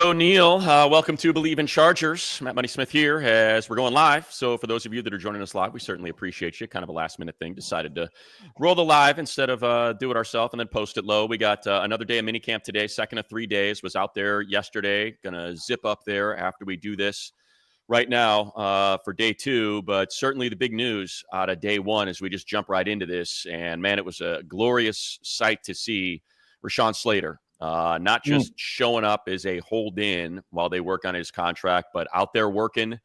Lorenzo Neal, welcome to Believe in Chargers. Matt Money Smith here as we're going live. So for those of you that are joining us live, we certainly appreciate you. Kind of a last minute thing. Decided to roll the live instead of do it ourselves and then post it low. We got another day of minicamp today, second of 3 days. Was out there yesterday. Going to zip up there after we do this right now for day 2. But certainly the big news out of day 1 is we just jump right into this. And man, it was a glorious sight to see Rashawn Slater. Not just showing up as a hold in while they work on his contract, but out there working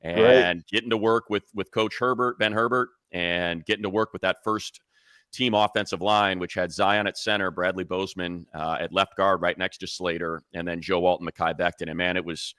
and getting to work with Coach Herbert, Ben Herbert, and getting to work with that first team offensive line, which had Zion at center, Bradley Bozeman at left guard right next to Slater, and then Joe Walton, Mekhi Becton. And man, it was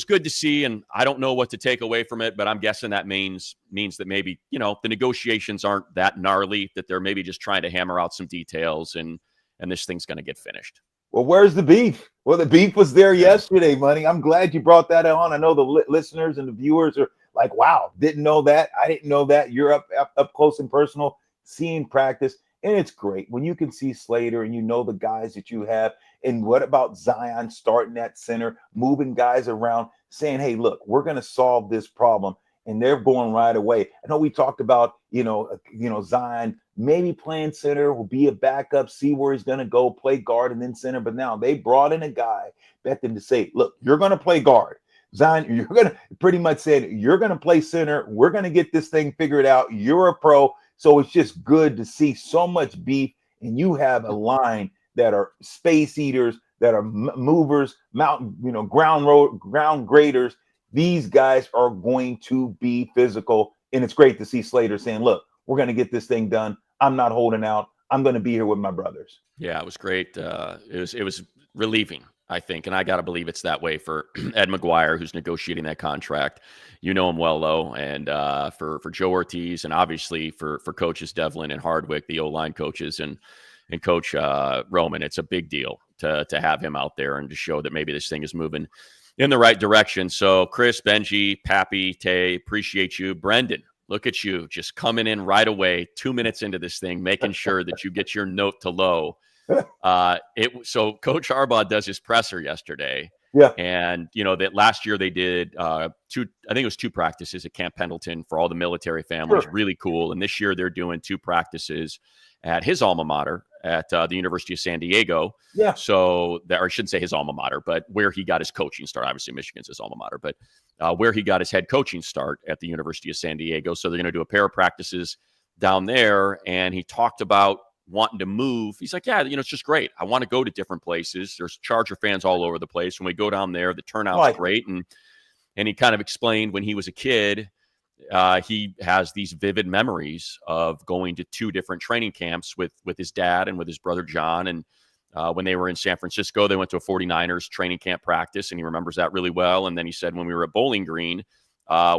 good to see, and I don't know what to take away from it, but I'm guessing that means that maybe, the negotiations aren't that gnarly, that they're maybe just trying to hammer out some details, and this thing's going to get finished. Well, where's the beef? Well, the beef was there yesterday, Money. I'm glad you brought that on. I know the listeners and the viewers are like, wow, didn't know that. I didn't know that. You're up close and personal, seeing practice. And it's great when you can see Slater and you know the guys that you have. And what about Zion starting at center, moving guys around, saying, hey, look, we're going to solve this problem. And they're going right away. I know we talked about, Zion maybe playing center, will be a backup, see where he's going to go, play guard and then center. But now they brought in a guy, Becton, to say, look, you're going to play guard. Zion, you're going to pretty much say, you're going to play center. We're going to get this thing figured out. You're a pro. So it's just good to see so much beef. And you have a line that are space eaters, that are movers, mountain, ground graders. These guys are going to be physical. And it's great to see Slater saying, look, we're going to get this thing done. I'm not holding out. I'm going to be here with my brothers. Yeah, it was great. It was relieving, I think. And I got to believe it's that way for Ed McGuire, who's negotiating that contract. You know him well, though. And for Joe Ortiz, and obviously for coaches Devlin and Hardwick, the O-line coaches, and Coach Roman, it's a big deal to have him out there and to show that maybe this thing is moving in the right direction. So Chris, Benji, Pappy, Tay, appreciate you. Brendan, look at you just coming in right away, 2 minutes into this thing, making sure that you get your note to low. So Coach Harbaugh does his presser yesterday. Yeah. And, that last year they did I think it was 2 practices at Camp Pendleton for all the military families. Sure. Really cool. And this year they're doing 2 practices at his alma mater at the University of San Diego. Yeah. So or I shouldn't say his alma mater, but where he got his coaching start. Obviously, Michigan's his alma mater, but where he got his head coaching start at the University of San Diego. So they're going to do a pair of practices down there. And he talked about wanting to move. He's like, yeah, it's just great. I want to go to different places. There's Charger fans all over the place. When we go down there, the turnout's great. And he kind of explained when he was a kid, he has these vivid memories of going to 2 different training camps with his dad and with his brother John. And when they were in San Francisco, they went to a 49ers training camp practice, and he remembers that really well. And then he said when we were at Bowling Green,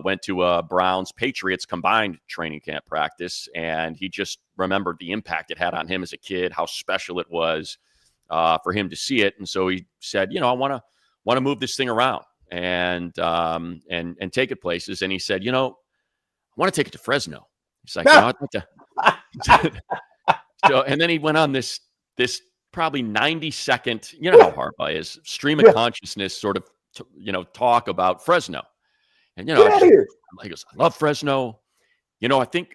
went to a Browns Patriots combined training camp practice, and he just remembered the impact it had on him as a kid, how special it was for him to see it. And so he said, I want to move this thing around and take it places. And he said, I want to take it to Fresno. He's like, I'd like to. So, and then he went on this probably 90-second, how Harbaugh is, stream of consciousness sort of, talk about Fresno. And, he goes, I love Fresno. I think,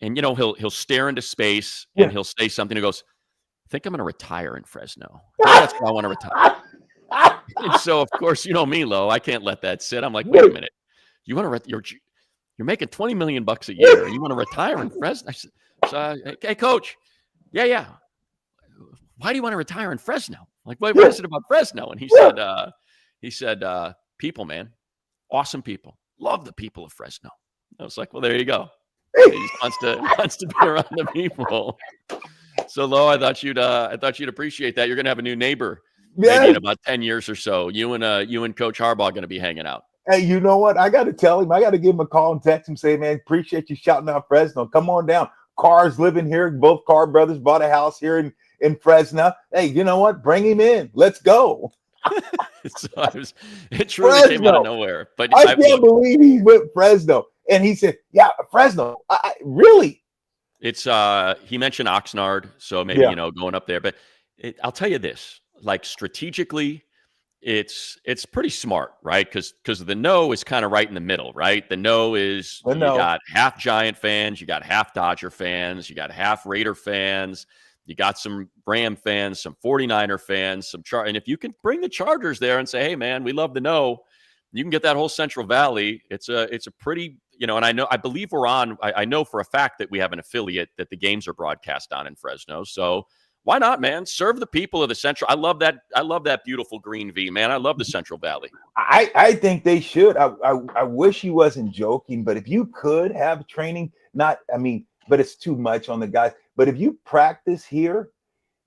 and, he'll stare into space and he'll say something. He goes, I think I'm going to retire in Fresno. That's where I want to retire. And so, of course, me, Lo, I can't let that sit. I'm like, wait a minute. You want to you're making $20 million a year. You want to retire in Fresno? I said, hey, coach. Yeah. Why do you want to retire in Fresno? Like, what is it about Fresno? And he said, people, man, awesome people. Love the people of Fresno. I was like, well, there you go. He just wants to be around the people. So, Lo, I thought you'd appreciate that. You're going to have a new neighbor maybe in about 10 years or so. You and Coach Harbaugh are going to be hanging out. Hey, you know what? I got to tell him. I got to give him a call and text him, say, man, appreciate you shouting out Fresno. Come on down. Carr's living here. Both Carr brothers bought a house here in Fresno. Hey, you know what? Bring him in. Let's go. It truly came out of nowhere. But I can't believe he went Fresno. And he said, yeah, Fresno. Really? It's he mentioned Oxnard, so maybe going up there. But I'll tell you this, like strategically, it's pretty smart, right? Because the no is kind of right in the middle, right? The no is you got half Giant fans, you got half Dodger fans, you got half Raider fans, you got some Ram fans, some 49er fans, and if you can bring the Chargers there and say, hey man, we love the no, you can get that whole Central Valley. It's a pretty, and I believe we're on. I know for a fact that we have an affiliate that the games are broadcast on in Fresno. So why not, man? Serve the people of the Central. I love that beautiful green V, man. I love the Central Valley. I think they should. I wish he wasn't joking, but if you could have training, but it's too much on the guys. But if you practice here,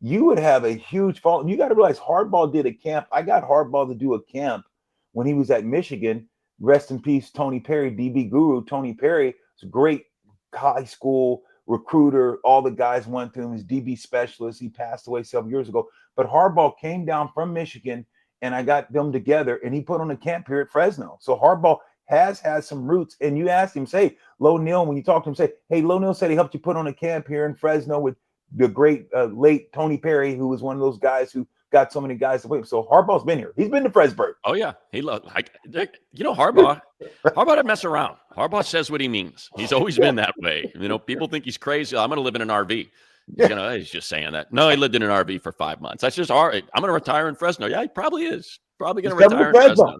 you would have a huge fall. You got to realize Harbaugh did a camp. I got Harbaugh to do a camp when he was at Michigan. Rest in peace, Tony Perry, DB guru. Tony Perry was a great high school recruiter. All the guys went to him. His DB specialist. He passed away several years ago. But Harbaugh came down from Michigan, and I got them together, and he put on a camp here at Fresno. So Harbaugh has had some roots. And you asked him, say, Lo Neal, when you talk to him, say, hey, Lo Neal said he helped you put on a camp here in Fresno with the great late Tony Perry, who was one of those guys who got so many guys to wait. So Harbaugh's been here. He's been to Fresburg. Oh yeah, Harbaugh. Harbaugh doesn't mess around. Harbaugh says what he means. He's always been that way. People think he's crazy. I'm going to live in an RV. He's just saying that. No, he lived in an RV for 5 months. That's just all right. I'm going to retire in Fresno. Yeah, he probably is. Probably going to retire in Fresno.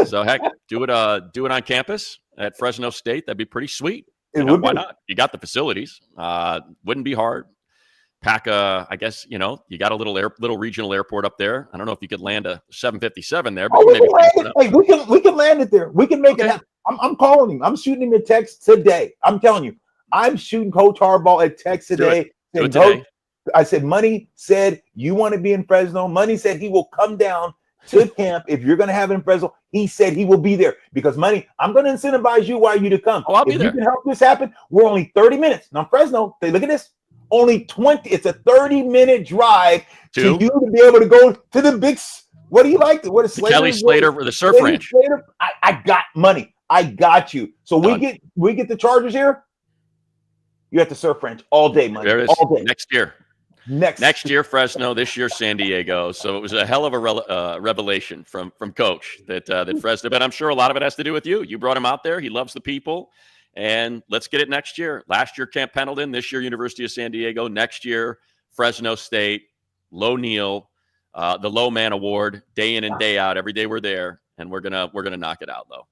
So heck, do it on campus at Fresno State. That'd be pretty sweet. Why not? You got the facilities. Wouldn't be hard. Pack I guess, you got a little regional airport up there. I don't know if you could land a 757 there, but we can land it there. We can make it happen. I'm calling him. I'm shooting him a text today. I'm telling you, I'm shooting Coach Harbaugh a text today. Do it today. I said, Money said you want to be in Fresno. Money said he will come down to camp if you're going to have it in Fresno. He said he will be there because Money, I'm going to incentivize you to come. I'll be there. If you can help this happen, we're only 30 minutes. Now, Fresno, look at this. Only 20. It's a 30-minute drive to you to be able to go to the big. What do you like? What is Slater? Kelly Slater for the surf ranch. Slater? I got Money. I got you. So we get the Chargers here. You're at the surf ranch all day, Money. There it is. All day. Next year. Next year, Fresno. This year, San Diego. So it was a hell of a revelation from Coach that Fresno. But I'm sure a lot of it has to do with you. You brought him out there. He loves the people. And let's get it next year. Last year, Camp Pendleton. This year, University of San Diego. Next year, Fresno State. Lo Neal, the Low Man Award, day in and day out. Every day we're there, and we're gonna knock it out, Lo.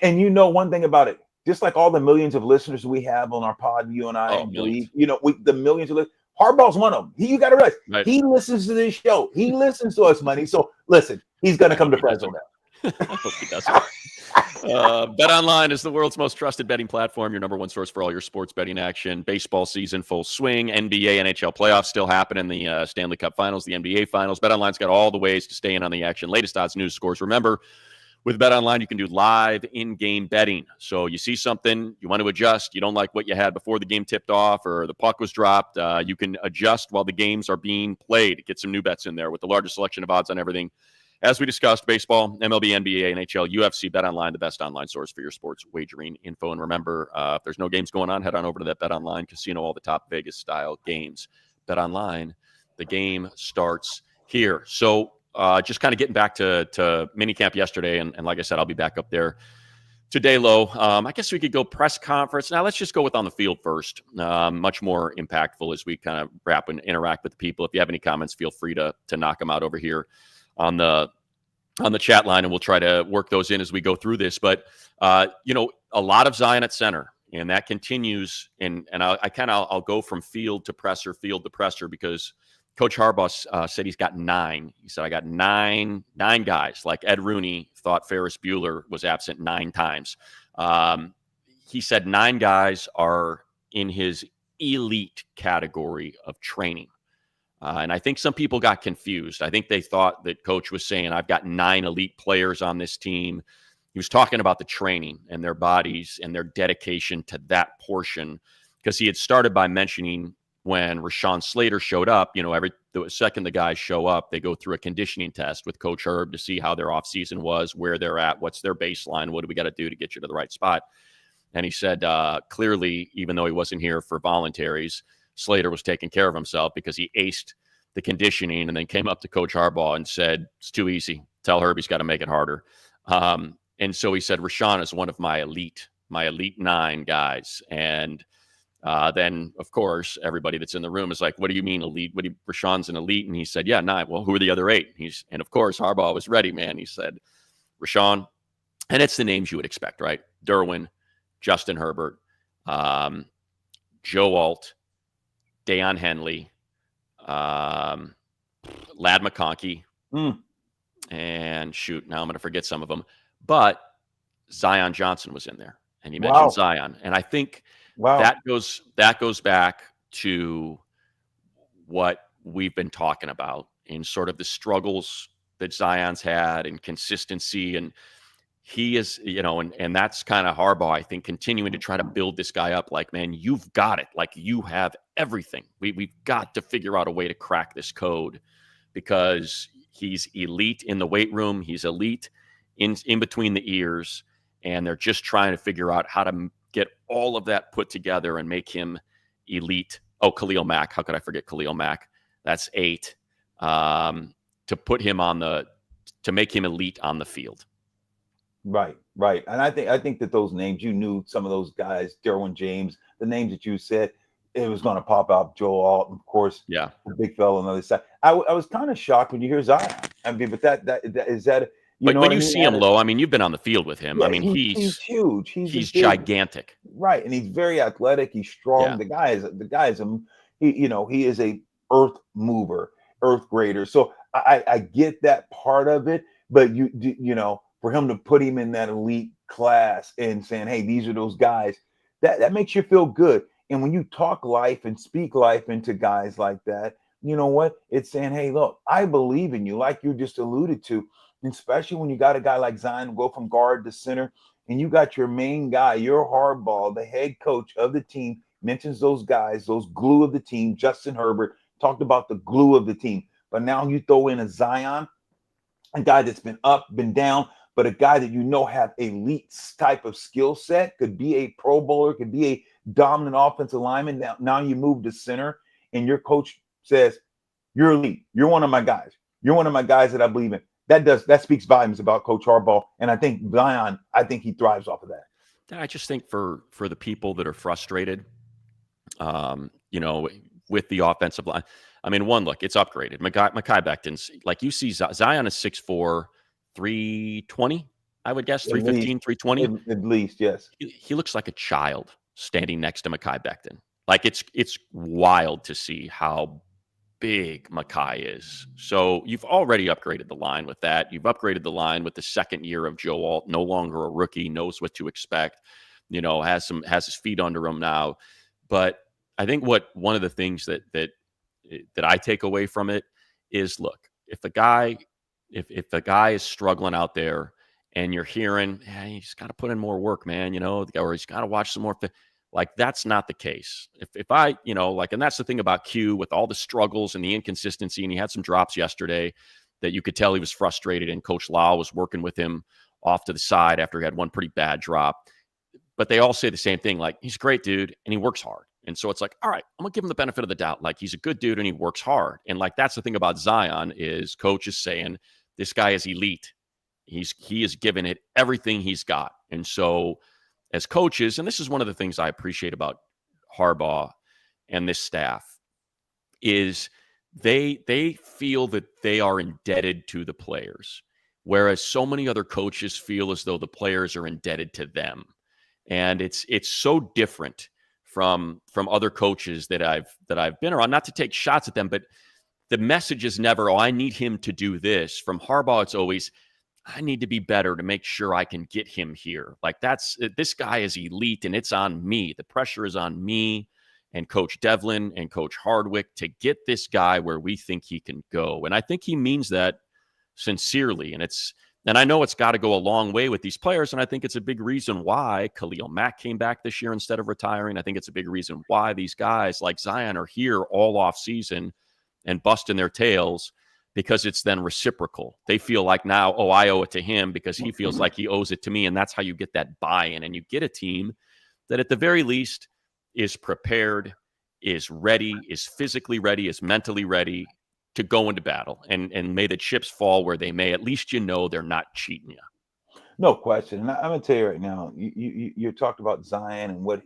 And one thing about it, just like all the millions of listeners we have on our pod, you and I, the millions of listeners. Harbaugh's one of them. You got to realize he listens to this show. He listens to us, Money. So listen, he's gonna come to Fresno now. I hope he does. BetOnline is the world's most trusted betting platform, your number one source for all your sports betting action. Baseball season full swing, NBA, NHL playoffs still happening, the Stanley Cup Finals, the NBA Finals. BetOnline's got all the ways to stay in on the action, latest odds, news, scores. Remember, with BetOnline, you can do live in-game betting. So you see something, you want to adjust, you don't like what you had before the game tipped off or the puck was dropped, you can adjust while the games are being played. Get some new bets in there with the largest selection of odds on everything. As we discussed, baseball, MLB, NBA, NHL, UFC, BetOnline, the best online source for your sports wagering info. And remember, if there's no games going on, head on over to that BetOnline casino, all the top Vegas-style games. BetOnline, the game starts here. So just kind of getting back to minicamp yesterday, and like I said, I'll be back up there today, Lo. I guess we could go press conference. Now, let's just go with on the field first. Much more impactful as we kind of wrap and interact with the people. If you have any comments, feel free to knock them out over here on the chat line, and we'll try to work those in as we go through this. But a lot of Zion at center, and that continues. And I'll go from field to presser because Coach Harbaugh said he's got 9. He said I got nine guys. Like Ed Rooney thought Ferris Bueller was absent 9 times. He said 9 guys are in his elite category of training. And I think some people got confused. I think they thought that Coach was saying, I've got 9 elite players on this team. He was talking about the training and their bodies and their dedication to that portion, because he had started by mentioning when Rashawn Slater showed up, the second the guys show up, they go through a conditioning test with Coach Herb to see how their offseason was, where they're at, what's their baseline, what do we got to do to get you to the right spot. And he said, clearly, even though he wasn't here for voluntaries, Slater was taking care of himself because he aced the conditioning and then came up to Coach Harbaugh and said, it's too easy. Tell Herb he's got to make it harder. And so he said, Rashawn is one of my elite 9 guys. And then, of course, everybody that's in the room is like, what do you mean elite? Rashawn's an elite? And he said, yeah, 9. Well, who are the other 8? And of course, Harbaugh was ready, man. He said, Rashawn, and it's the names you would expect, right? Derwin, Justin Herbert, Joe Alt, Deion Henley, Lad McConkey, and shoot, now I'm going to forget some of them. But Zion Johnson was in there, and he mentioned Zion. And I think that goes back to what we've been talking about in sort of the struggles that Zion's had and consistency. And he is, and that's kind of Harbaugh, I think, continuing to try to build this guy up like, man, you've got it. Like, you have everything. We've got to figure out a way to crack this code, because he's elite in the weight room. He's elite in between the ears. And they're just trying to figure out how to get all of that put together and make him elite. Oh, Khalil Mack. How could I forget Khalil Mack? That's 8. To put him to make him elite on the field. Right. And I think that those names, you knew some of those guys, Derwin James, the names that you said, it was going to pop out. Joe Alt, of course. Yeah. The big fella on the other side. I was kind of shocked when you hear Zion. I mean, but that is that. But when you see him, Lo, I mean, you've been on the field with him. Yeah, I mean, he's huge. He's gigantic. Right, and he's very athletic. He's strong. Yeah. The guy is he is a earth mover, earth grader. So I get that part of it, but for him to put him in that elite class and saying, hey, these are those guys, that makes you feel good. And when you talk life and speak life into guys like that, you know what? It's saying, hey, look, I believe in you, like you just alluded to. Especially when you got a guy like Zion go from guard to center, and you got your main guy, your Harbaugh, the head coach of the team, mentions those guys, those glue of the team. Justin Herbert talked about the glue of the team. But now you throw in a Zion, a guy that's been up, been down, but a guy that have elite type of skill set, could be a Pro Bowler, could be a dominant offensive lineman. Now you move to center, and your coach says, you're elite. You're one of my guys. You're one of my guys that I believe in. That speaks volumes about Coach Harbaugh, and I think Zion, he thrives off of that. I just think for the people that are frustrated, with the offensive line. I mean, look, it's upgraded. Mekhi Becton's, like, you see Zion is 6'4", 320, I would guess, 315, 320. At least, yes. He looks like a child standing next to Mekhi Becton. Like, it's wild to see how big Mekhi is. So you've already upgraded the line with that. You've upgraded the line with the second year of Joe Alt, no longer a rookie, knows what to expect, has his feet under him now. But I think one of the things that I take away from it is, look, if the guy is struggling out there and you're hearing, hey, he's got to put in more work, man, or he's got to watch some more. Like, that's not the case. If I, and that's the thing about Q, with all the struggles and the inconsistency, and he had some drops yesterday that you could tell he was frustrated, and Coach Lau was working with him off to the side after he had one pretty bad drop. But they all say the same thing, like, he's a great dude and he works hard. And so it's like, all right, I'm going to give him the benefit of the doubt. Like, he's a good dude and he works hard. And, like, that's the thing about Zion, is Coach is saying this guy is elite. He is giving it everything he's got. And so as coaches, and this is one of the things I appreciate about Harbaugh and this staff, is they feel that they are indebted to the players, whereas so many other coaches feel as though the players are indebted to them. And it's so different from other coaches that I've been around. Not to take shots at them, but the message is never, oh, I need him to do this. From Harbaugh, it's always, I need to be better to make sure I can get him here. Like, this guy is elite, and it's on me. The pressure is on me and Coach Devlin and Coach Hardwick to get this guy where we think he can go. And I think he means that sincerely. And I know it's got to go a long way with these players. And I think it's a big reason why Khalil Mack came back this year instead of retiring. I think it's a big reason why these guys like Zion are here all off season and busting their tails, because it's then reciprocal. They feel like now, oh, I owe it to him because he feels like he owes it to me. And that's how you get that buy-in. And you get a team that at the very least is prepared, is ready, is physically ready, is mentally ready to go into battle, and may the chips fall where they may. At least they're not cheating you. No question. And I'm gonna tell you right now, you talked about Zion and what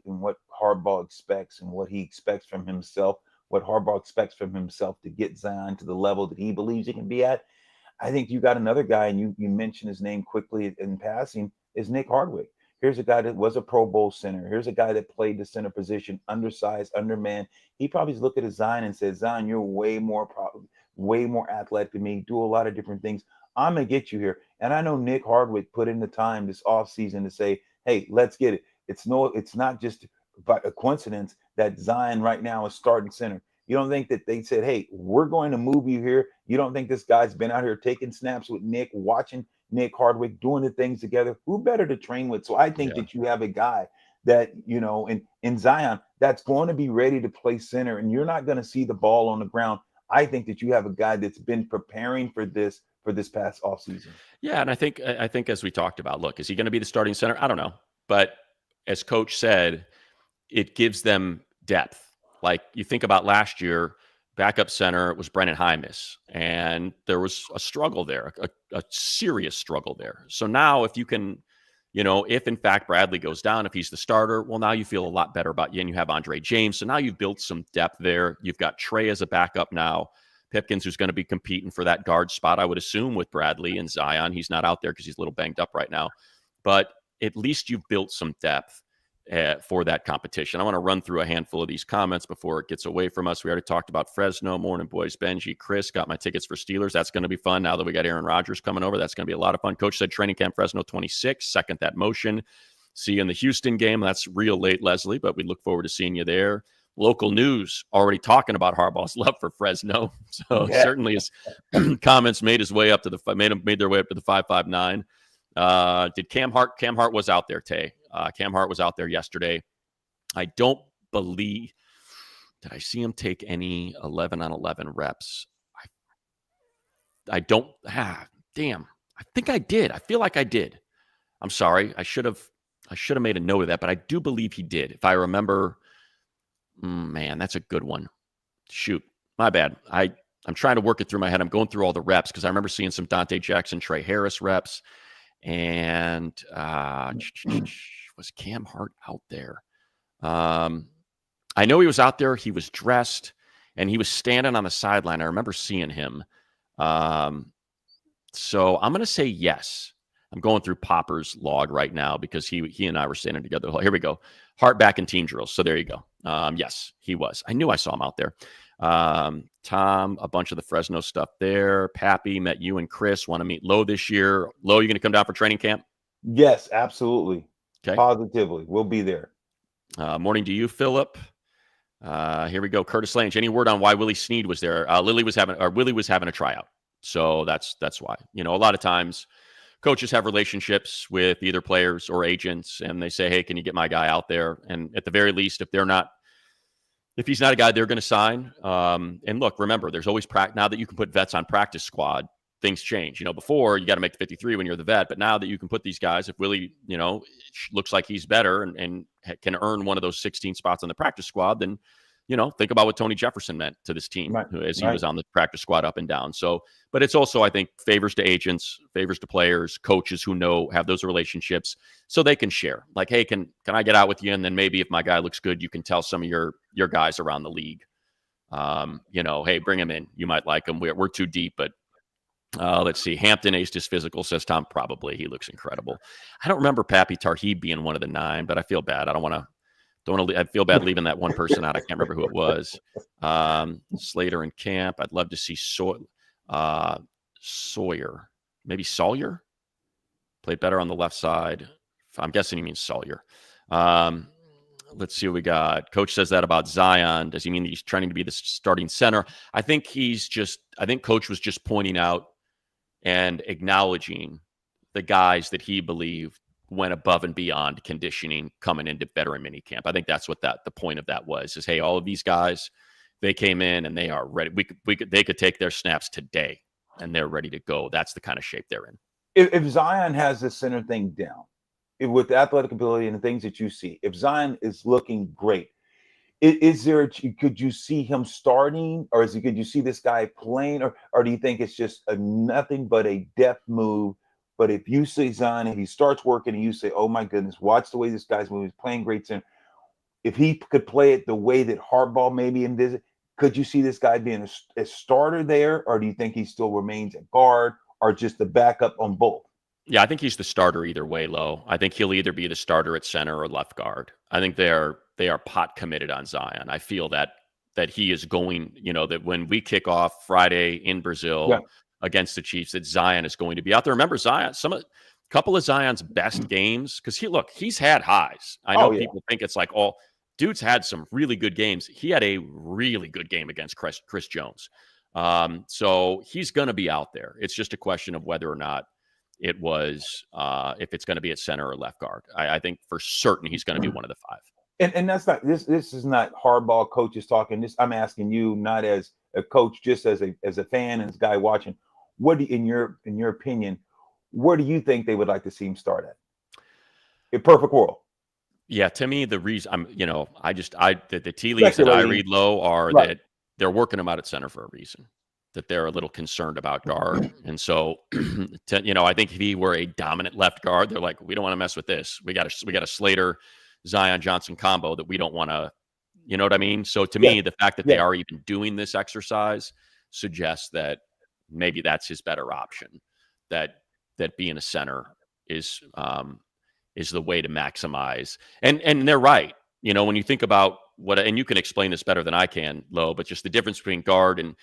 Harbaugh expects and what he expects from himself, what Harbaugh expects from himself to get Zion to the level that he believes he can be at. I think you got another guy, and you mentioned his name quickly in passing, is Nick Hardwick. Here's a guy that was a Pro Bowl center. Here's a guy that played the center position, undersized, undermanned. He probably looked at Zion and said, Zion, you're way more athletic than me, do a lot of different things. I'm going to get you here. And I know Nick Hardwick put in the time this offseason to say, hey, let's get it. It's not just by a coincidence that Zion right now is starting center. You don't think that they said, hey, we're going to move you here? You don't think this guy's been out here taking snaps with Nick, watching Nick Hardwick, doing the things together? Who better to train with? So I think that you have a guy that, in Zion, that's going to be ready to play center, and you're not going to see the ball on the ground. I think that you have a guy that's been preparing for this past offseason. Yeah, and I think as we talked about, look, is he going to be the starting center? I don't know. But as Coach said, it gives them depth. Like you think about last year, backup center was Brennan Hymas, and there was a struggle there, a serious struggle there. So now if you can, if in fact Bradley goes down, if he's the starter, well, now you feel a lot better about you, and you have Andre James. So now you've built some depth there. You've got Trey as a backup now. Pipkins, who's going to be competing for that guard spot, I would assume, with Bradley and Zion. He's not out there because he's a little banged up right now. But at least you've built some depth for that competition. I want to run through a handful of these comments before it gets away from us. We already talked about Fresno. Morning, boys. Benji, Chris, got my tickets for Steelers. That's going to be fun now that we got Aaron Rodgers coming over. That's going to be a lot of fun. Coach said training camp Fresno 26. Second that motion. See you in the Houston game. That's real late, Leslie, but we look forward to seeing you there. Local news already talking about Harbaugh's love for Fresno. So certainly his comments made their way up to the 559. Did Cam Hart was out there, Tay. Cam Hart was out there yesterday. I don't believe, did I see him take any 11 on 11 reps? I don't, damn. I think I did. I feel like I did. I'm sorry. I should have made a note of that, but I do believe he did. If I remember, man, that's a good one. Shoot, my bad. I'm trying to work it through my head. I'm going through all the reps because I remember seeing some Dante Jackson, Trey Harris reps. And was Cam Hart out there? I know he was out there. He was dressed, and he was standing on the sideline. I remember seeing him. So I'm going to say yes. I'm going through Popper's log right now because he and I were standing together. Here we go. Hart back in team drills. So there you go. Yes, he was. I knew I saw him out there. Tom, a bunch of the Fresno stuff there. Pappy, met you and Chris. Want to meet Lo this year. Lo, you going to come down for training camp? Yes, absolutely. Okay. Positively. We'll be there. Morning to you, Philip. Here we go. Curtis Lange. Any word on why Willie Snead was there? Willie was having a tryout. So that's why. A lot of times coaches have relationships with either players or agents, and they say, hey, can you get my guy out there? And at the very least, if he's not a guy they're going to sign, and look, remember, there's always now that you can put vets on practice squad, things change. Before you got to make the 53 when you're the vet, but now that you can put these guys, if Willie, looks like he's better and can earn one of those 16 spots on the practice squad, then, think about what Tony Jefferson meant to this team as he was on the practice squad up and down. So, but it's also, I think, favors to agents, favors to players, coaches who have those relationships so they can share. Like, hey, can I get out with you? And then maybe if my guy looks good, you can tell some of your guys around the league, hey, bring him in. You might like him. We're too deep, but let's see. Hampton aced his physical, says Tom. Probably. He looks incredible. I don't remember Pappy Tarhib being one of the 9, but I feel bad. I feel bad leaving that one person out. I can't remember who it was. Slater in camp. I'd love to see Sawyer. Maybe Sawyer? Played better on the left side. I'm guessing he means Sawyer. Let's see what we got. Coach says that about Zion. Does he mean he's trying to be the starting center? I think Coach was just pointing out and acknowledging the guys that he believed went above and beyond conditioning coming into veteran minicamp. I think that's what the point of that was, is, hey, all of these guys, they came in and they are ready. They could take their snaps today and they're ready to go. That's the kind of shape they're in. If Zion has the center thing down, with the athletic ability and the things that you see, if Zion is looking great, Is there? Could you see him starting, or could you see this guy playing, or do you think it's just nothing but a depth move? But if you see Zion and he starts working, and you say, "Oh my goodness, watch the way this guy's moving, he's playing great center." If he could play it the way that Harbaugh maybe envisioned, could you see this guy being a starter there, or do you think he still remains a guard or just the backup on both? Yeah, I think he's the starter either way, Lo. I think he'll either be the starter at center or left guard. I think they are pot committed on Zion. I feel that he is going, that when we kick off Friday in Brazil against the Chiefs, that Zion is going to be out there. Remember Zion, couple of Zion's best games, because he's had highs. I know people think it's like, oh, dude's had some really good games. He had a really good game against Chris Jones. So he's going to be out there. It's just a question of whether or not it was if it's going to be at center or left guard. I think for certain he's going to be one of the five. And that's not this is not Harbaugh coaches talking. This I'm asking you, not as a coach, just as a fan and as a guy watching. What in your opinion, where do you think they would like to see him start at? A perfect world. Yeah, to me, the reason the tea leaves that I read, Low, are that they're working him out at center for a reason. That they're a little concerned about guard. And so, I think if he were a dominant left guard, they're like, we don't want to mess with this. We got a Slater, Zion Johnson combo that we don't want to, you know what I mean? So to me, the fact that they are even doing this exercise suggests that maybe that's his better option, that being a center is the way to maximize. And they're right. When you think about and you can explain this better than I can, Lo, but just the difference between guard and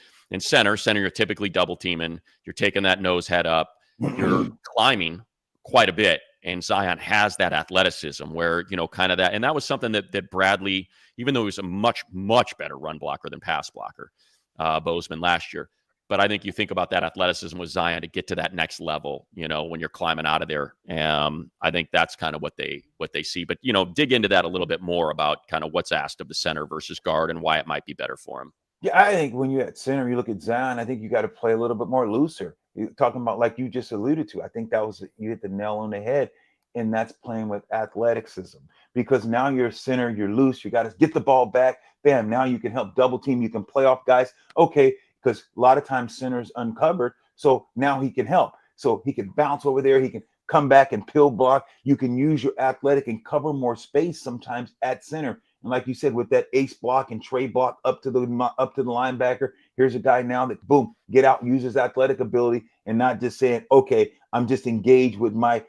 center. Center, you're typically double teaming. You're taking that nose head up. You're climbing quite a bit. And Zion has that athleticism where, kind of that. And that was something that Bradley, even though he was a much, much better run blocker than pass blocker, Bozeman last year. But I think you think about that athleticism with Zion to get to that next level, when you're climbing out of there. I think that's kind of what they see. But, dig into that a little bit more about kind of what's asked of the center versus guard and why it might be better for him. Yeah, I think when you're at center, you look at Zion, I think you got to play a little bit more looser. You're talking about, like you just alluded to, I think you hit the nail on the head, and that's playing with athleticism. Because now you're a center, you're loose, you got to get the ball back. Bam, now you can help double team, you can play off guys. Okay, because a lot of times center's uncovered, so now he can help. So he can bounce over there, he can come back and pill block. You can use your athletic and cover more space sometimes at center. And like you said, with that ace block and trade block up to the linebacker, here's a guy now that boom, get out, uses athletic ability, and not just saying, okay, I'm just engaged with my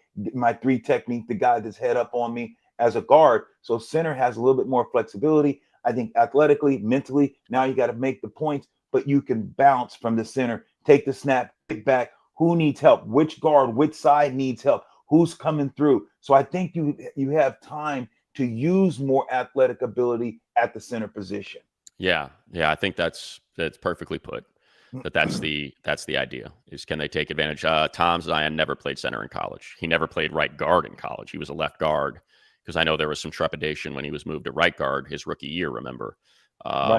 three technique, the guy that's head up on me as a guard. So center has a little bit more flexibility. I think athletically, mentally, now you got to make the points, but you can bounce from the center, take the snap, pick back. Who needs help? Which guard, which side needs help? Who's coming through? So I think you have time to use more athletic ability at the center position. Yeah. I think that's perfectly put. That's the idea, is can they take advantage? Tom Zion never played center in college. He never played right guard in college. He was a left guard, because I know there was some trepidation when he was moved to right guard his rookie year, remember,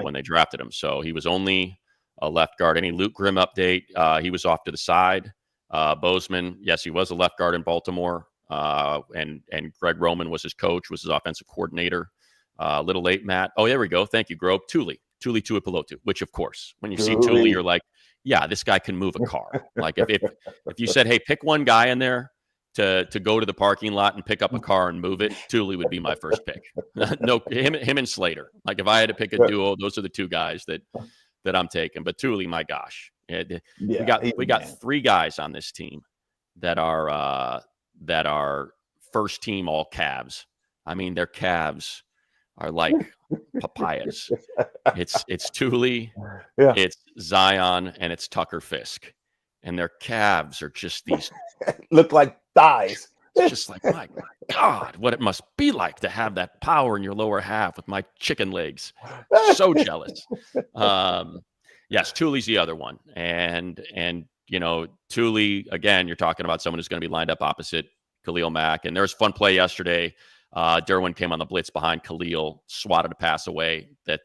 when they drafted him. So he was only a left guard. Any Luke Grimm update? He was off to the side. Bozeman, yes, he was a left guard in Baltimore. And Greg Roman was his coach, was his offensive coordinator. A little late, Matt. Oh, there we go. Thank you, Grove. Tuli Tuipulotu, which, of course, when you see Tuli, you're like, yeah, this guy can move a car. Like if you said, hey, pick one guy in there to go to the parking lot and pick up a car and move it, Tuli would be my first pick. No, him and Slater. Like if I had to pick a duo, those are the two guys that I'm taking. But Tuli, my gosh, we got three guys on this team that are first team all calves. I mean, their calves are like papayas. It's Tuli, it's Zion, and it's Tucker Fisk. And their calves are just these look like thighs. It's just like, my God, what it must be like to have that power in your lower half with my chicken legs. So jealous. Yes, Tuli's the other one. And Tuli, again, you're talking about someone who's going to be lined up opposite Khalil Mack. And there's a fun play yesterday. Derwin came on the blitz behind Khalil, swatted a pass away that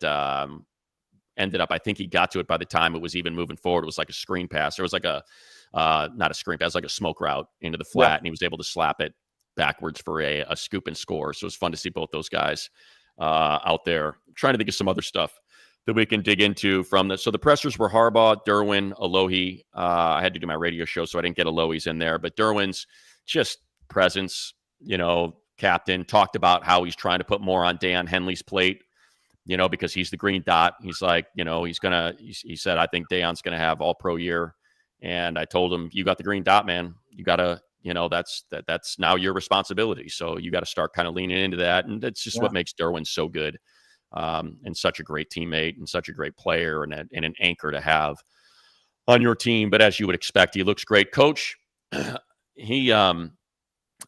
ended up, I think he got to it by the time it was even moving forward. It was like a screen pass. There was like not a screen pass, like a smoke route into the flat, and he was able to slap it backwards for a scoop and score. So it was fun to see both those guys out there. I'm trying to think of some other stuff that we can dig into from this. So the pressers were Harbaugh, Derwin, Alohi. I had to do my radio show, so I didn't get Alohi's in there. But Derwin's just presence, captain, talked about how he's trying to put more on Deion Henley's plate, because he's the green dot. He's like, he said, I think Deion's going to have all pro year. And I told him, you got the green dot, man. You got to, that's now your responsibility. So you got to start kind of leaning into that. And that's just what makes Derwin so good. And such a great teammate and such a great player and an anchor to have on your team. But as you would expect, he looks great. Coach, he, and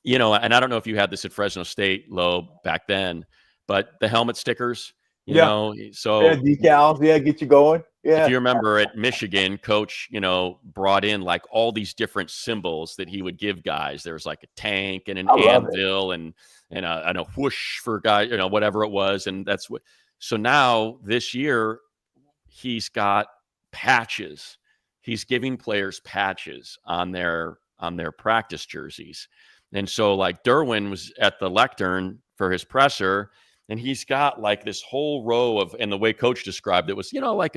I don't know if you had this at Fresno State, Loeb, back then, but the helmet stickers, so decals, get you going. Yeah. If you remember at Michigan, Coach, brought in like all these different symbols that he would give guys. There's like a tank and an anvil and a whoosh for guys, whatever it was. And that's what. So now this year, he's got patches. He's giving players patches on their practice jerseys. And so like Derwin was at the lectern for his presser, and he's got like this whole row of, and the way Coach described it was, like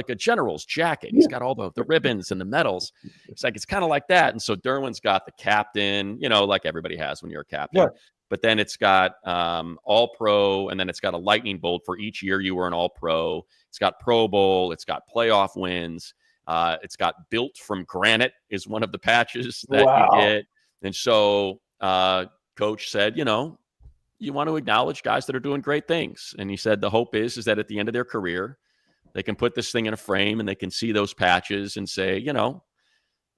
a general's jacket. He's got all the ribbons and the medals. It's like, it's kind of like that. And so Derwin's got the captain, like everybody has when you're a captain. Yeah. But then it's got all pro, and then it's got a lightning bolt for each year you were an all pro. It's got Pro Bowl. It's got playoff wins. It's got built from granite is one of the patches that you get. And so Coach said, you want to acknowledge guys that are doing great things. And he said the hope is that at the end of their career, they can put this thing in a frame and they can see those patches and say,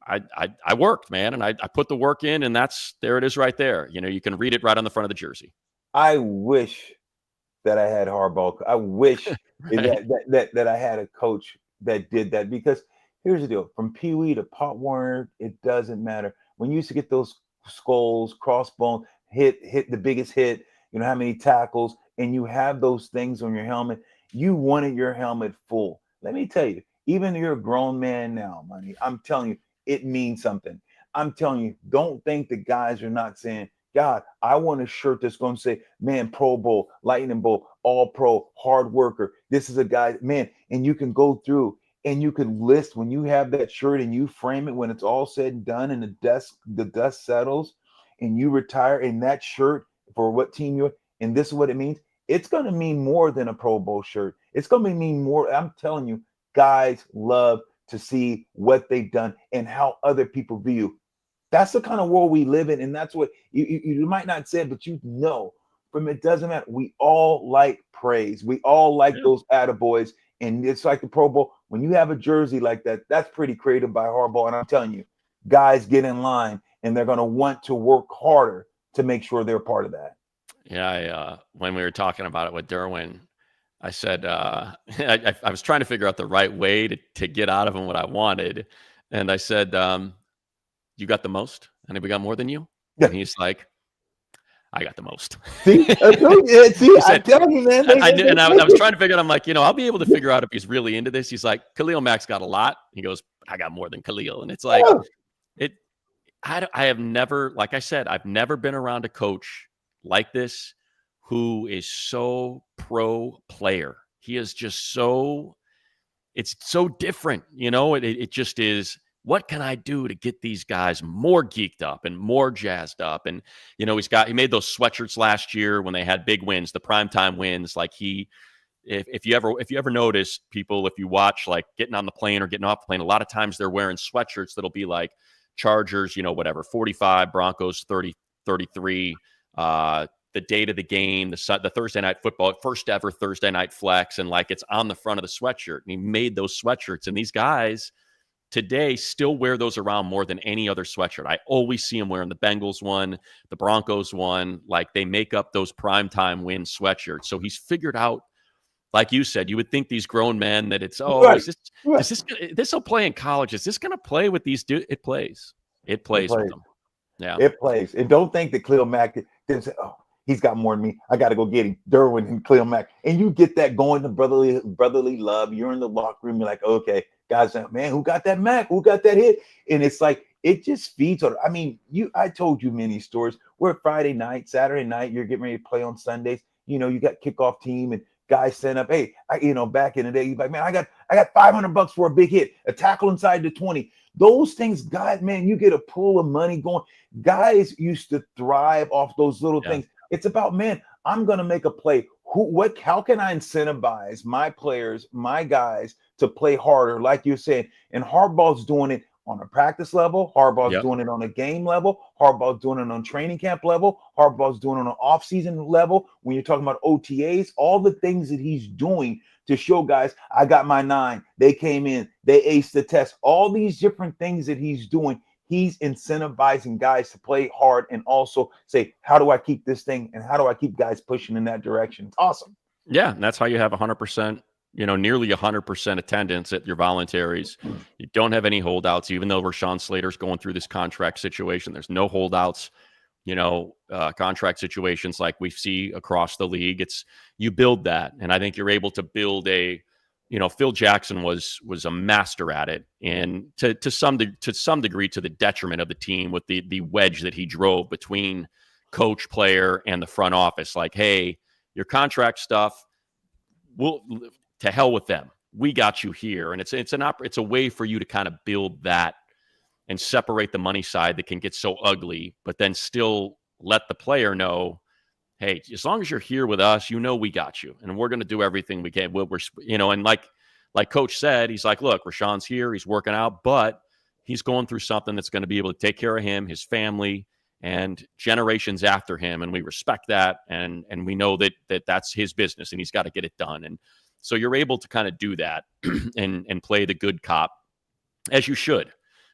I worked, man, and I put the work in, and there it is right there. You can read it right on the front of the jersey. I wish that I had Harbaugh. I wish that I had a coach that did that, because here's the deal. From Pee Wee to Pop Warner, it doesn't matter. When you used to get those skulls, crossbones, hit the biggest hit, how many tackles, and you have those things on your helmet, you wanted your helmet full. Let me tell you, even if you're a grown man now, money, I'm telling you, it means something. I'm telling you, don't think the guys are not saying, God, I want a shirt that's going to say, man, Pro Bowl, Lightning Bowl, All Pro, hard worker. This is a guy, man, and you can go through and you can list when you have that shirt and you frame it when it's all said and done and the dust settles and you retire in that shirt for what team you're, and this is what it means. It's going to mean more than a Pro Bowl shirt. It's going to mean more. I'm telling you, guys love to see what they've done and how other people view. That's the kind of world we live in. And that's what you might not say it, but from it doesn't matter. We all like praise. We all like those attaboys. And it's like the Pro Bowl. When you have a jersey like that, that's pretty creative by Harbaugh. And I'm telling you, guys get in line and they're going to want to work harder to make sure they're part of that. Yeah. When we were talking about it with Derwin, I said, I was trying to figure out the right way to get out of him what I wanted. And I said, you got the most? And we got more than you? Yeah. And he's like, I got the most. See, I tell you, man. I was trying to figure out, I'm like, I'll be able to figure out if he's really into this. He's like, Khalil Mack's got a lot. He goes, I got more than Khalil. And it's like, I have never, like I said, I've never been around a coach like this who is so pro player. He is just it's so different. It just is, what can I do to get these guys more geeked up and more jazzed up? And, he made those sweatshirts last year when they had big wins, the primetime wins. Like if you ever notice people, if you watch, like getting on the plane or getting off the plane, a lot of times they're wearing sweatshirts that'll be like Chargers, 45, Broncos 30, 33, the date of the game, the Thursday night football, first ever Thursday night flex. And like, it's on the front of the sweatshirt, and he made those sweatshirts. And these guys today still wear those around more than any other sweatshirt. I always see them wearing the Bengals one, the Broncos one. Like, they make up those primetime win sweatshirts. So he's figured out, like you said, you would think these grown men that it's, this will play in college. Is this going to play with these dudes? It plays with them. Yeah. It plays. And don't think that Khalil Mack didn't say, oh, he's got more than me. I got to go get him. Derwin and Khalil Mack. And you get that going to brotherly love. You're in the locker room. You're like, okay, guys, man, who got that Mac? Who got that hit? And it's like, it just feeds on. I mean, I told you many stories. We're Friday night, Saturday night. You're getting ready to play on Sundays. you got kickoff team and guys stand up. Hey, back in the day, you're like, man, I got $500 for a big hit, a tackle inside the 20. Those things, guys, man, you get a pool of money going. Guys used to thrive off those little things. It's about, man, I'm going to make a play. How can I incentivize my players, my guys to play harder? Like you're saying, and Harbaugh's doing it on a practice level. Harbaugh's doing it on a game level. Harbaugh's doing it on training camp level. Harbaugh's doing it on an off-season level. When you're talking about OTAs, all the things that he's doing to show guys, I got my 9. They came in. They aced the test. All these different things that he's doing, he's incentivizing guys to play hard and also say, how do I keep this thing and how do I keep guys pushing in that direction? It's awesome. Yeah, and that's how you have 100%, nearly 100% attendance at your voluntaries. You don't have any holdouts, even though Rashawn Slater's going through this contract situation. There's no holdouts, contract situations like we see across the league. You build that, and I think you're able to build Phil Jackson was a master at it, and to some degree to the detriment of the team with the wedge that he drove between coach, player, and the front office. Like, hey, your contract stuff, to hell with them. We got you here, and it's a way for you to kind of build that and separate the money side that can get so ugly, but then still let the player know, hey, as long as you're here with us, we got you, and we're going to do everything we can. And like Coach said, he's like, look, Rashawn's here, he's working out, but he's going through something that's going to be able to take care of him, his family, and generations after him, and we respect that, and we know that's his business, and he's got to get it done. And so you're able to kind of do that and play the good cop, as you should,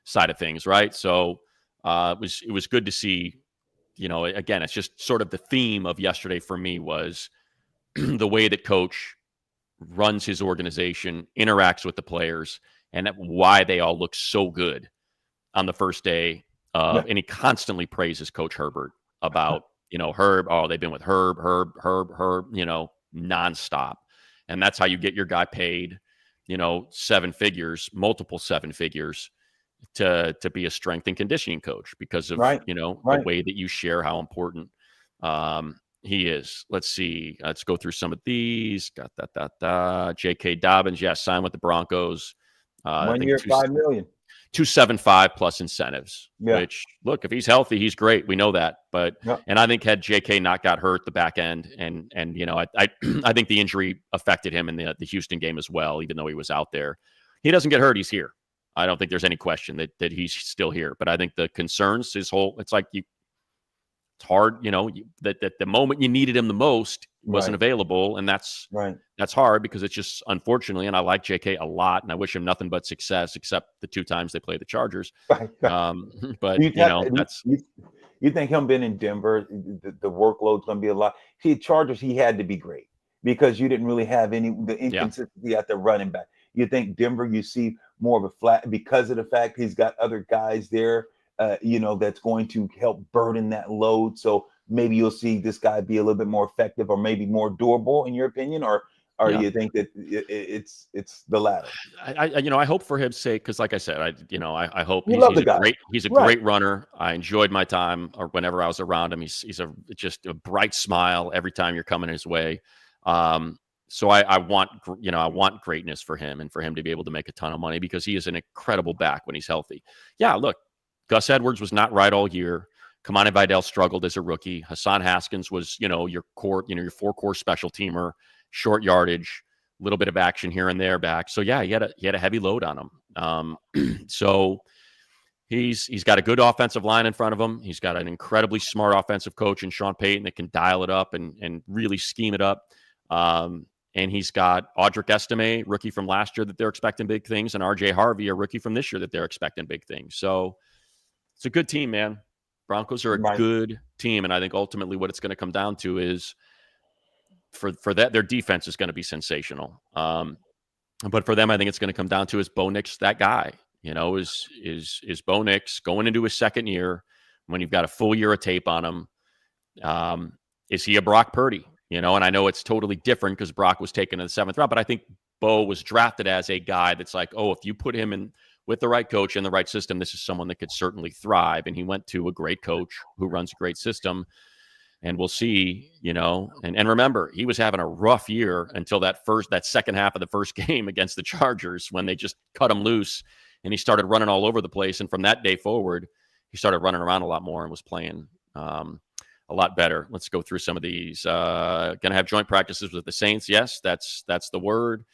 side of things, right? So it was good to see. Again, it's just sort of the theme of yesterday for me was the way that Coach runs his organization, interacts with the players, and why they all look so good on the first day. And he constantly praises Coach Herbert about, Herb. Oh, they've been with Herb, nonstop. And that's how you get your guy paid, 7 figures, multiple 7 figures to be a strength and conditioning coach because of, the way that you share how important he is. Let's see. Let's go through some of these. Got that. J.K. Dobbins, signed with the Broncos. 1 year, $5 million. 275 plus incentives, which, look, if he's healthy, he's great. We know that. But and I think had JK not got hurt the back end, and I think the injury affected him in the Houston game as well, even though he was out there. He doesn't get hurt, he's here. I don't think there's any question that he's still here. But I think the concerns, it's like it's hard, that the moment you needed him the most wasn't available. And that's hard because it's just, unfortunately, and I like JK a lot and I wish him nothing but success, except the 2 times they play the Chargers. But that's. You think him being in Denver, the workload's going to be a lot. See, Chargers, he had to be great because you didn't really have the inconsistency at the running back. You think Denver, you see more of a flat because of the fact he's got other guys there, that's going to help burden that load. So maybe you'll see this guy be a little bit more effective or maybe more durable in your opinion, or you think that it's the latter? I hope for his sake, because like I said, I hope he's a great runner. I enjoyed my time or whenever I was around him. He's just a bright smile every time you're coming his way. So I want greatness for him and for him to be able to make a ton of money because he is an incredible back when he's healthy. Yeah, look, Gus Edwards was not right all year. Kamani Vidal struggled as a rookie. Hassan Haskins was, your core, your 4-core special teamer, short yardage, a little bit of action here and there back. So yeah, he had a heavy load on him. So he's got a good offensive line in front of him. He's got an incredibly smart offensive coach in Sean Payton that can dial it up and really scheme it up. And he's got Audric Estime, rookie from last year that they're expecting big things, and RJ Harvey, a rookie from this year that they're expecting big things. So it's a good team, man. Broncos are a good team, and I think ultimately what it's going to come down to is for that their defense is going to be sensational. But for them, I think it's going to come down to is Bo Nix that guy? Is Bo Nix going into his second year when you've got a full year of tape on him? Is he a Brock Purdy? And I know it's totally different because Brock was taken in the 7th round, but I think Bo was drafted as a guy that's like, oh, if you put him in with the right coach and the right system, this is someone that could certainly thrive. And he went to a great coach who runs a great system. And we'll see, and remember, he was having a rough year until that second half of the first game against the Chargers when they just cut him loose and he started running all over the place. And from that day forward, he started running around a lot more and was playing a lot better. Let's go through some of these. Going to have joint practices with the Saints. Yes, that's the word.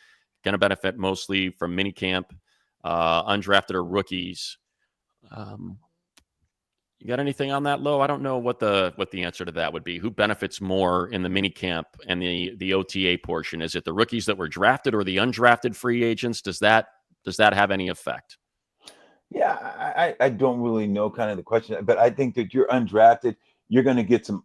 Going to benefit mostly from minicamp, undrafted or rookies. You got anything on that, Lo? I don't know what the answer to that would be. Who benefits more in the minicamp and the OTA portion? Is it the rookies that were drafted or the undrafted free agents? Does that have any effect? Yeah, I don't really know kind of the question, but I think that you're undrafted, you're going to get some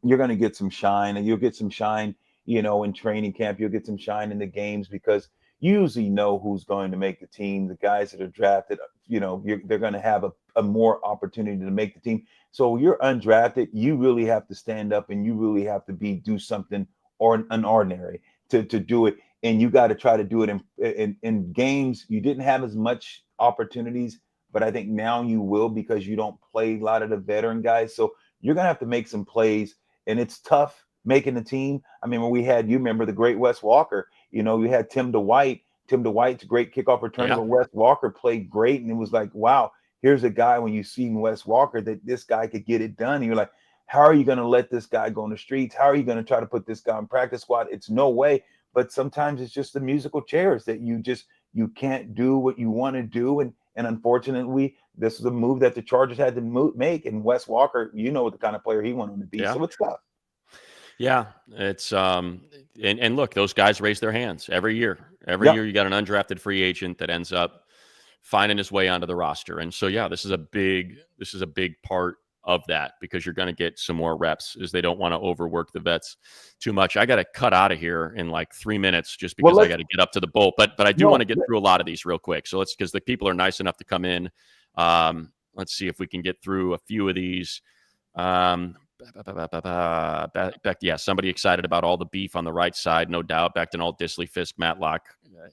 shine, and you'll get some shine, in training camp. You'll get some shine in the games because you usually know who's going to make the team. The guys that are drafted, they're going to have a more opportunity to make the team. So you're undrafted, you really have to stand up and you really have to do something unordinary to do it. And you got to try to do it in games. You didn't have as much opportunities, but I think now you will because you don't play a lot of the veteran guys. So you're going to have to make some plays, and it's tough making the team. I mean, when you remember the great Wes Walker, we had Tim DeWhite. Tim DeWhite's a great kickoff returner, but Wes Walker played great. And it was like, wow, here's a guy when you see Wes Walker that this guy could get it done. And you're like, how are you going to let this guy go on the streets? How are you going to try to put this guy on practice squad? It's no way. But sometimes it's just the musical chairs that you can't do what you want to do. And unfortunately, this is a move that the Chargers had to make. And Wes Walker, what the kind of player he went on to be. Yeah. So it's tough. Yeah, it's and look, those guys raise their hands every year. Every year you got an undrafted free agent that ends up finding his way onto the roster. And so this is a big part of that because you're going to get some more reps as they don't want to overwork the vets too much. I got to cut out of here in like 3 minutes just because I got to get up to the bolt. But I do want to get through a lot of these real quick. So because the people are nice enough to come in. Let's see if we can get through a few of these. Somebody excited about all the beef on the right side, no doubt. Becton, all Disley, Fisk, Matlock,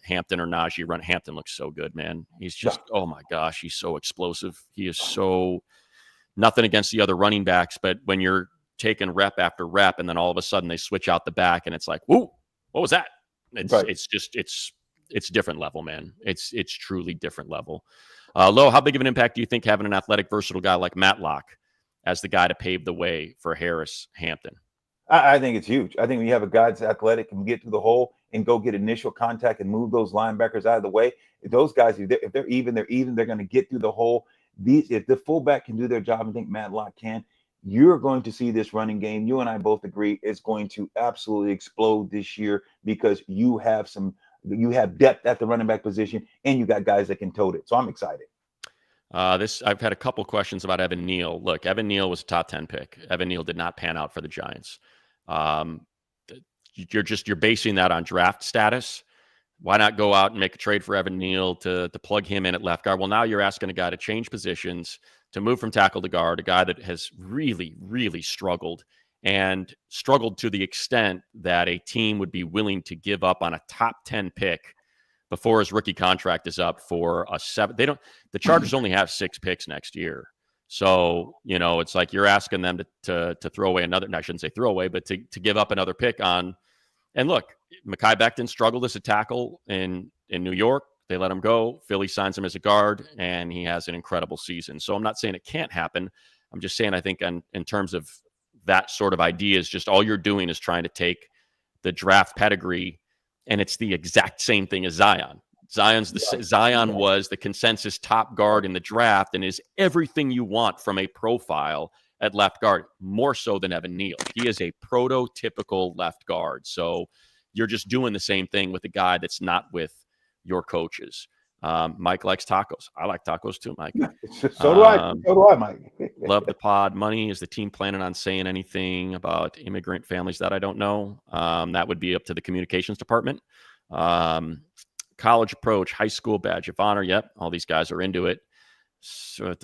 Hampton or Najee run. Hampton looks so good, man. He's just, oh my gosh, he's so explosive. He is so nothing against the other running backs, but when you're taking rep after rep and then all of a sudden they switch out the back and it's like, whoa, what was that? It's different level, man. It's truly different level. Lo, how big of an impact do you think having an athletic, versatile guy like Matlock as the guy to pave the way for Harris Hampton? I think it's huge. I think when you have a guy that's athletic and get through the hole and go get initial contact and move those linebackers out of the way, those guys, if they're even, they're going to get through the hole. If the fullback can do their job, I think Matlock can, you're going to see this running game. You and I both agree is going to absolutely explode this year because you have depth at the running back position and you got guys that can tote it. So I'm excited. I've had a couple questions about Evan Neal. Look, Evan Neal was a top 10 pick. Evan Neal did not pan out for the Giants. You're basing that on draft status. Why not go out and make a trade for Evan Neal to plug him in at left guard? Well, now you're asking a guy to change positions, to move from tackle to guard, a guy that has really, really struggled to the extent that a team would be willing to give up on a top 10 pick before his rookie contract is up for a 7. The Chargers only have 6 picks next year. So, it's like you're asking them to throw away another, and I shouldn't say throw away, but to give up another pick on. And look, Mekhi Becton struggled as a tackle in New York. They let him go. Philly signs him as a guard, and he has an incredible season. So I'm not saying it can't happen. I'm just saying I think in terms of that sort of idea is just all you're doing is trying to take the draft pedigree, and it's the exact same thing as Zion. Zion was the consensus top guard in the draft and is everything you want from a profile at left guard, more so than Evan Neal. He is a prototypical left guard. So you're just doing the same thing with a guy that's not with your coaches. Mike likes tacos. I like tacos too, Mike. So do I, Mike. Love the pod. Money. Is the team planning on saying anything about immigrant families that I don't know? That would be up to the communications department. College approach, high school badge of honor. Yep. All these guys are into it. So,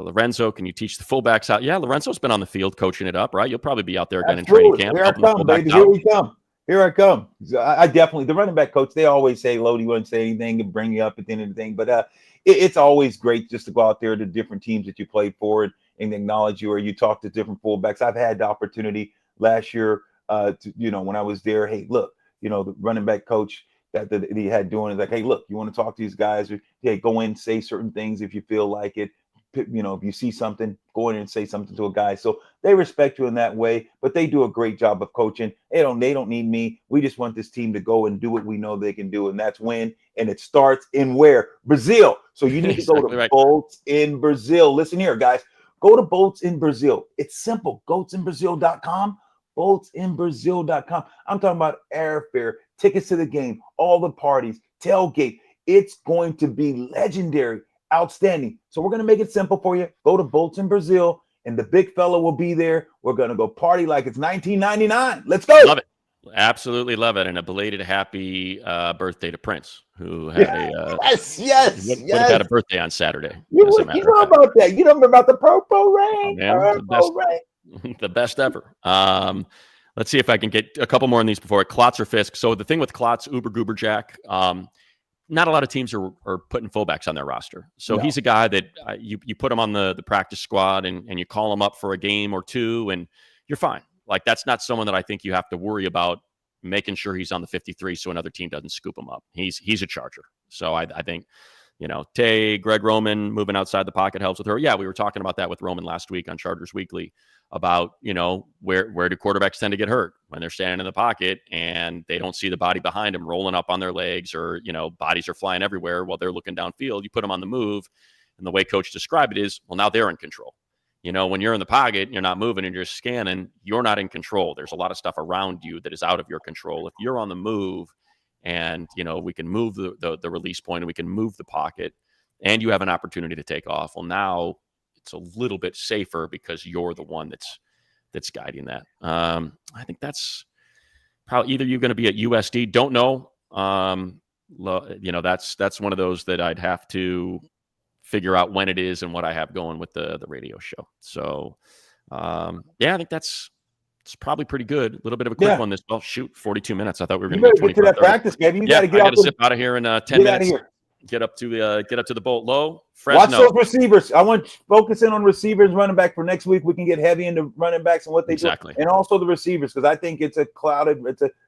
Lorenzo, can you teach the fullbacks out? Yeah, Lorenzo's been on the field coaching it up, right? You'll probably be out there again in training camp. Here I come, baby. Here we come. Here I come. I definitely, the running back coach, they always say, Lodi wouldn't say anything and bring you up at the end of the thing. But it's always great just to go out there to different teams that you played for and acknowledge you, or you talk to different fullbacks. I've had the opportunity last year. When I was there, hey, look, the running back coach that he had doing is like, hey, look, you want to talk to these guys? Hey, go in, say certain things if you feel like it. If you see something, go in and say something to a guy. So they respect you in that way, but they do a great job of coaching. They don't need me. We just want this team to go and do what we know they can do, and that's win. And it starts in where? Brazil. So you need to go to Bolts in Brazil. Listen here, guys. Go to Bolts in Brazil. It's simple. GoatsInBrazil.com. BoltsInBrazil.com. I'm talking about airfare, tickets to the game, all the parties, tailgate. It's going to be legendary. Outstanding. So we're going to make it simple for you. Go to Bolts in Brazil, and the big fella will be there. We're going to go party like it's 1999. Let's go. Love it. Absolutely love it. And a belated happy birthday to Prince, who had yes. Would have had a birthday on Saturday. You know about that. You know about the purple rain. The best ever. Let's see if I can get a couple more on these before Klotz or Fisk. So the thing with Klotz, Uber Goober Jack, not a lot of teams are putting fullbacks on their roster. So he's a guy that you put him on the practice squad and you call him up for a game or two and you're fine. Like, that's not someone that I think you have to worry about making sure he's on the 53 so another team doesn't scoop him up. He's a Charger. So I think, Greg Roman moving outside the pocket helps with her. Yeah, we were talking about that with Roman last week on Chargers Weekly about, where do quarterbacks tend to get hurt when they're standing in the pocket and they don't see the body behind them rolling up on their legs or, bodies are flying everywhere while they're looking downfield. You put them on the move. And the way coach described it is, well, now they're in control. When you're in the pocket and you're not moving and you're just scanning, you're not in control. There's a lot of stuff around you that is out of your control. If you're on the move and, we can move the release point and we can move the pocket and you have an opportunity to take off. Well, now it's a little bit safer because you're the one that's guiding that. I think that's probably either you're going to be at USD. Don't know. That's one of those that I'd have to figure out when it is and what I have going with the radio show. So, I think it's probably pretty good. A little bit of a quick one. This 42 minutes. I thought we were going to get to that practice, baby. You got to get out. Zip out of here in 10 minutes. Get up to the boat low. Fresno. Watch those receivers. I want to focus in on receivers, running back for next week. We can get heavy into running backs and what they do, and also the receivers, because I think it's a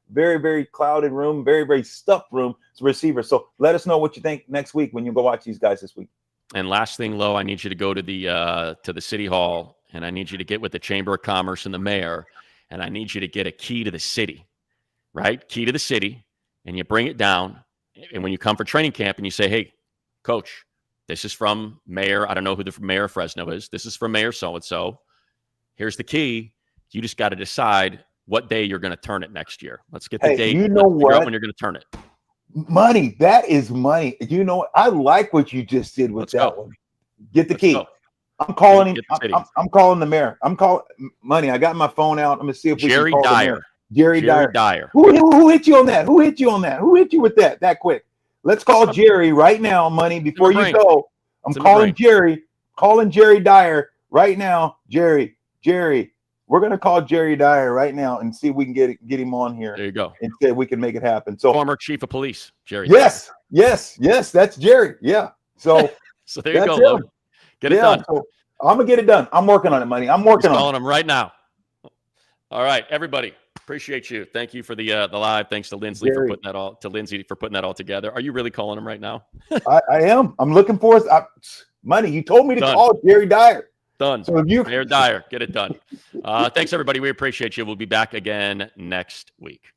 very, very clouded room, very, very stuffed room. It's receivers. So let us know what you think next week when you go watch these guys this week. And last thing, Lo, I need you to go to the city hall, and I need you to get with the Chamber of Commerce and the mayor, and I need you to get a key to the city, right? Key to the city, and you bring it down. And when you come for training camp and you say, hey, coach, this is from mayor. I don't know who the mayor of Fresno is. This is from mayor so-and-so. Here's the key. You just got to decide what day you're going to turn it next year. Let's get the date. You know what? When you're going to turn it. Money. That is money. You know what? I like what you just did with one. Get the key. I'm calling him. I'm calling the mayor. I'm calling money. I got my phone out. I'm going to see if we Jerry can call Dyer. Jerry Dyer. Who hit you on that? Who hit you on that? Who hit you with that quick? Let's call Jerry right now, money, before you go. I'm calling Jerry. Calling Jerry Dyer right now. Jerry. We're going to call Jerry Dyer right now and see if we can get him on here. There you go. And say we can make it happen. So former chief of police, Jerry. Yes. That's Jerry. Yeah. So so there you go. Lo. Get it done. So I'm going to get it done. I'm working on it, money. I'm working on it. Calling him right now. All right, everybody. Appreciate you. Thank you for the live. Thanks to Lindsay for putting that all together. Are you really calling him right now? I am. I'm looking for money. You told me to call Jerry Dyer. Done. So Jerry Dyer, get it done. Thanks everybody. We appreciate you. We'll be back again next week.